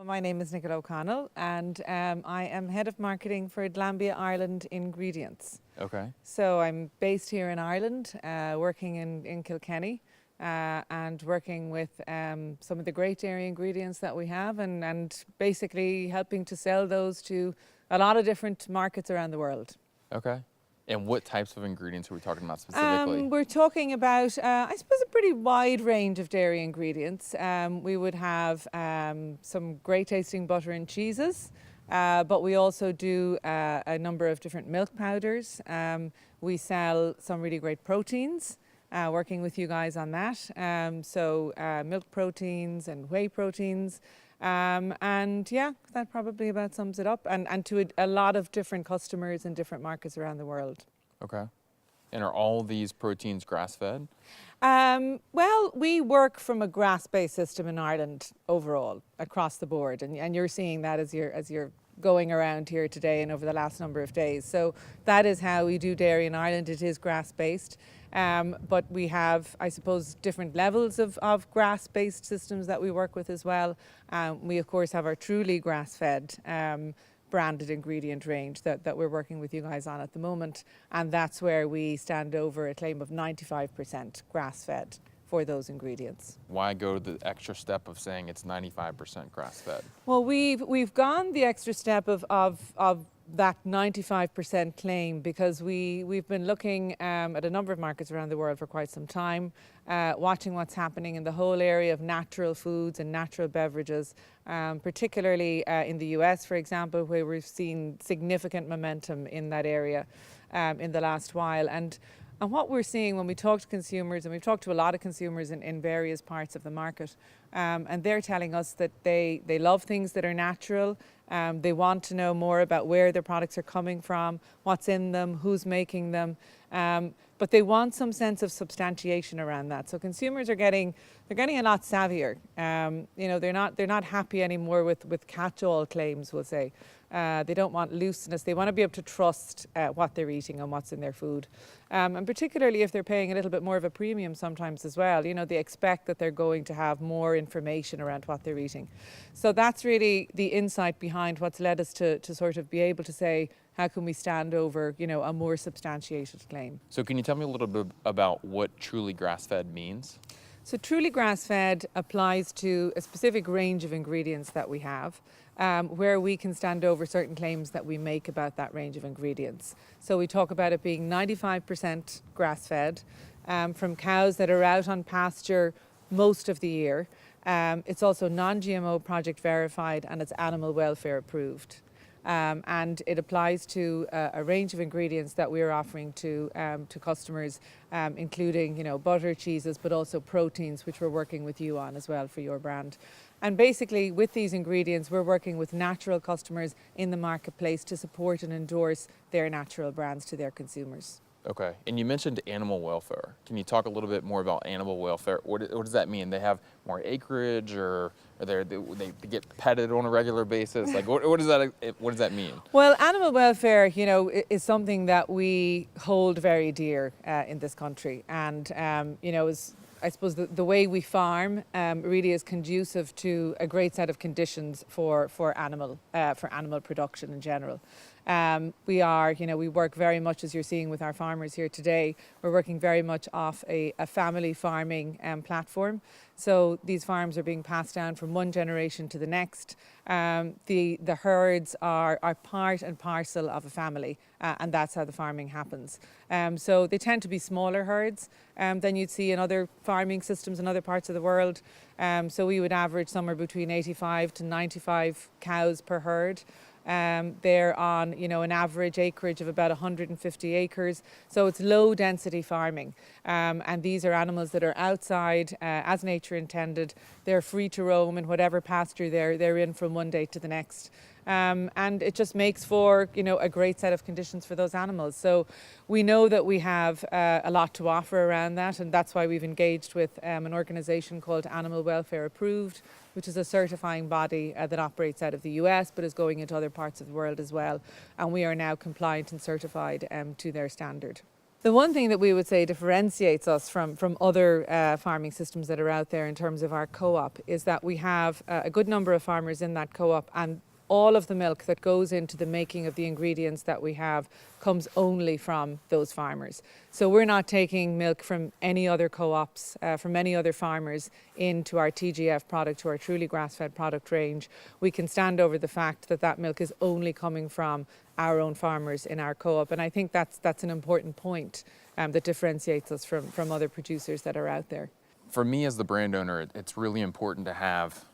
My name is Nicola and I am Head of Marketing for Glanbia Ireland Ingredients. Okay. So I'm based here in Ireland, working in Kilkenny and working with some of the great dairy ingredients that we have and basically helping to sell those to a lot of different markets around the world. Okay. And what types of ingredients are we talking about specifically? We're talking about, I suppose, a pretty wide range of dairy ingredients. We would have some great tasting butter and cheeses, but we also do a number of different milk powders. We sell some really great proteins, working with you guys on that. So milk proteins and whey proteins. And yeah, that probably about sums it up, and to a lot of different customers in different markets around the world. Okay. And are all these proteins grass-fed? Well, we work from a grass-based system in Ireland overall, across the board, and you're seeing that as you're going around here today and over the last number of days. So that is how we do dairy in Ireland. It is grass-based. But we have, I suppose, different levels of grass-based systems that we work with as well. We, of course, have our truly grass-fed branded ingredient range that we're working with you guys on at the moment. And that's where we stand over a claim of 95% grass-fed for those ingredients. Why go the extra step of saying it's 95% grass-fed? Well, we've gone the extra step of that 95% claim because we've been looking at a number of markets around the world for quite some time, watching what's happening in the whole area of natural foods and natural beverages, particularly in the US, for example, where we've seen significant momentum in that area in the last while. And what we're seeing when we talk to consumers, and we've talked to a lot of consumers in various parts of the market, and they're telling us that they love things that are natural. They want to know more about where their products are coming from, what's in them, who's making them, but they want some sense of substantiation around that. So consumers are getting a lot savvier. You know, they're not happy anymore with catch-all claims, we'll say. They don't want looseness. They want to be able to trust what they're eating and what's in their food. And particularly if they're paying a little bit more of a premium sometimes as well. You know, they expect that they're going to have more information around what they're eating. So that's really the insight behind what's led us to sort of be able to say, how can we stand over, you know, a more substantiated claim? So can you tell me a little bit about what truly grass-fed means? So truly grass-fed applies to a specific range of ingredients that we have, where we can stand over certain claims that we make about that range of ingredients. So we talk about it being 95% grass-fed, from cows that are out on pasture most of the year. It's also non-GMO project verified, and it's animal welfare approved. And it applies to a range of ingredients that we're offering to customers, including, you know, butter, cheeses, but also proteins, which we're working with you on as well for your brand. And basically, with these ingredients, we're working with natural customers in the marketplace to support and endorse their natural brands to their consumers. Okay. And you mentioned animal welfare. Can you talk a little bit more about animal welfare? What does that mean? They have more acreage, or they get petted on a regular basis? Like, what does that mean? Well, animal welfare, you know, is something that we hold very dear in this country, and you know, I suppose the way we farm really is conducive to a great set of conditions for animal production in general. We work very much, as you're seeing with our farmers here today, we're working very much off a family farming platform. So these farms are being passed down from one generation to the next. The herds are part and parcel of a family, and that's how the farming happens. So they tend to be smaller herds than you'd see in other farming systems in other parts of the world. So we would average somewhere between 85 to 95 cows per herd. They're on, you know, an average acreage of about 150 acres. So it's low density farming. And these are animals that are outside as nature intended. They're free to roam in whatever pasture they're in from one day to the next. And it just makes for, you know, a great set of conditions for those animals. So we know that we have a lot to offer around that, and that's why we've engaged with an organisation called Animal Welfare Approved, which is a certifying body that operates out of the US but is going into other parts of the world as well. And we are now compliant and certified to their standard. The one thing that we would say differentiates us from other farming systems that are out there in terms of our co-op is that we have a good number of farmers in that co-op, and all of the milk that goes into the making of the ingredients that we have comes only from those farmers. So we're not taking milk from any other co-ops, from any other farmers into our TGF product, to our truly grass-fed product range. We can stand over the fact that that milk is only coming from our own farmers in our co-op, and I think that's an important point that differentiates us from other producers that are out there. For me as the brand owner, it's really important to have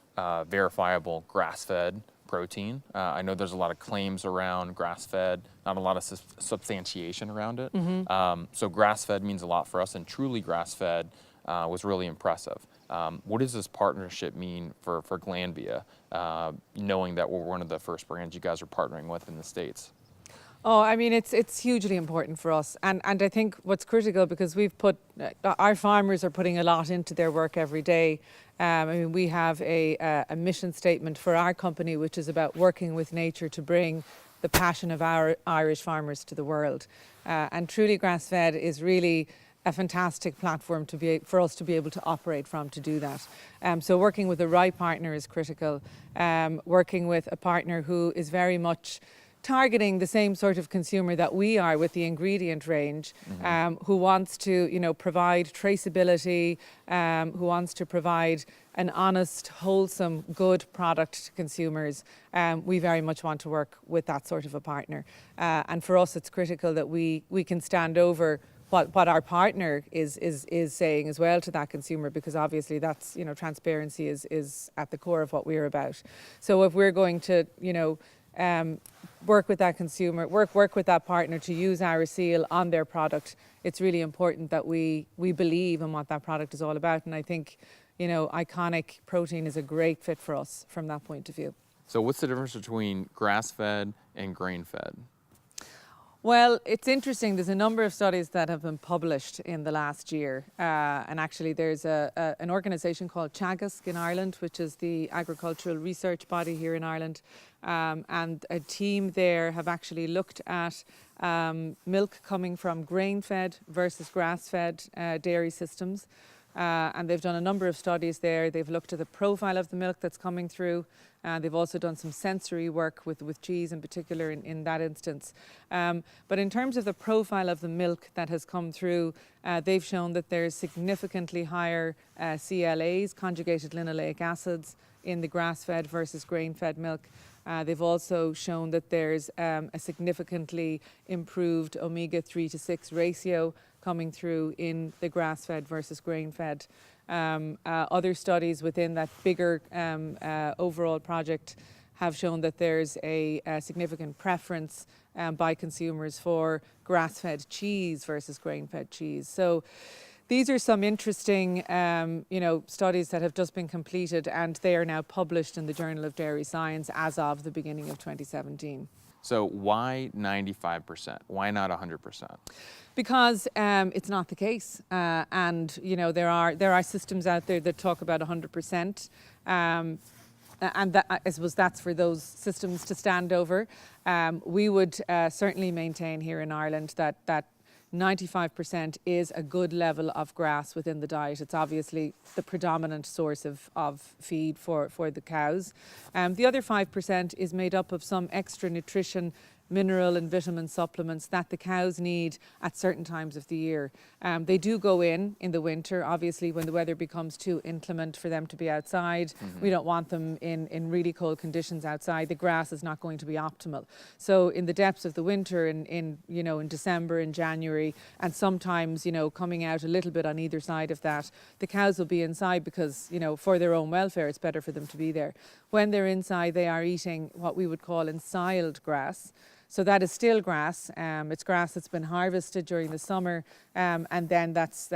verifiable grass-fed protein. I know there's a lot of claims around grass-fed, not a lot of substantiation around it. So grass-fed means a lot for us, and truly grass-fed was really impressive. What does this partnership mean for Glanbia, knowing that we're one of the first brands you guys are partnering with in the States? Oh, I mean, it's hugely important for us. And I think what's critical, because we've put, our farmers are putting a lot into their work every day. I mean, we have a mission statement for our company, which is about working with nature to bring the passion of our Irish farmers to the world. And truly grass-fed is really a fantastic platform for us to be able to operate from, to do that. So working with the right partner is critical. Working with a partner who is very much targeting the same sort of consumer that we are with the ingredient range, who wants to, provide traceability, who wants to provide an honest, wholesome, good product to consumers. We very much want to work with that sort of a partner. And for us, it's critical that we can stand over what our partner is saying as well to that consumer, because obviously that's, transparency is at the core of what we're about. So if we're going to, work with that consumer, work with that partner to use our seal on their product, it's really important that we believe in what that product is all about. And I think, Iconic protein is a great fit for us from that point of view. So what's the difference between grass-fed and grain-fed? Well, it's interesting. There's a number of studies that have been published in the last year. And actually there's an organisation called Teagasc in Ireland, which is the agricultural research body here in Ireland. And a team there have actually looked at milk coming from grain-fed versus grass-fed dairy systems. And they've done a number of studies there. They've looked at the profile of the milk that's coming through. They've also done some sensory work with cheese in particular in that instance. But in terms of the profile of the milk that has come through, they've shown that there's significantly higher CLAs, conjugated linoleic acids, in the grass-fed versus grain-fed milk. They've also shown that there's a significantly improved omega-3 to 6 ratio coming through in the grass-fed versus grain-fed. Other studies within that bigger overall project have shown that there's a significant preference by consumers for grass-fed cheese versus grain-fed cheese. So these are some interesting, studies that have just been completed, and they are now published in the Journal of Dairy Science as of the beginning of 2017. So why 95%? Why not 100%? Because it's not the case, and there are systems out there that talk about 100%, and that, I suppose that's for those systems to stand over. We would certainly maintain here in Ireland that 95% is a good level of grass within the diet. It's obviously the predominant source of feed for the cows. The other 5% is made up of some extra nutrition, mineral and vitamin supplements that the cows need at certain times of the year. They do go in the winter, obviously, when the weather becomes too inclement for them to be outside. We don't want them in really cold conditions outside. The grass is not going to be optimal. So in the depths of the winter, in December and January, and sometimes, coming out a little bit on either side of that, the cows will be inside because, for their own welfare, it's better for them to be there. When they're inside, they are eating what we would call ensiled grass. So that is still grass. It's grass that's been harvested during the summer and then that's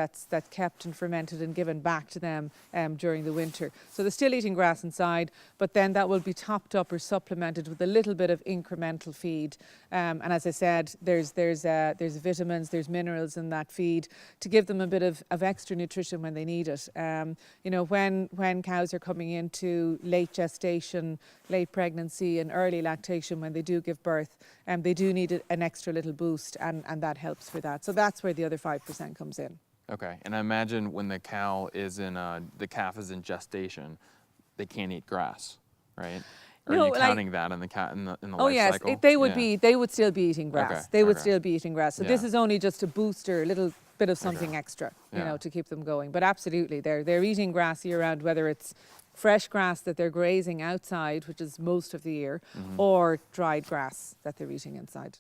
kept and fermented and given back to them during the winter. So they're still eating grass inside, but then that will be topped up or supplemented with a little bit of incremental feed. And as I said, there's vitamins, there's minerals in that feed to give them a bit of extra nutrition when they need it. You know, when cows are coming into late gestation, late pregnancy and early lactation, when they do give birth, they do need an extra little boost, and that helps for that. So that's where the other 5% comes in. Okay, and I imagine when the calf is in gestation, they can't eat grass, right? Or No, are you like- counting that in the Oh life yes, cycle? they would still be eating grass. Okay, They would okay. still be eating grass. So this Yeah. is only just a booster, a little bit of something extra, you Yeah. know, to keep them going. But absolutely, they're eating grass year round, whether it's fresh grass that they're grazing outside, which is most of the year, or dried grass that they're eating inside.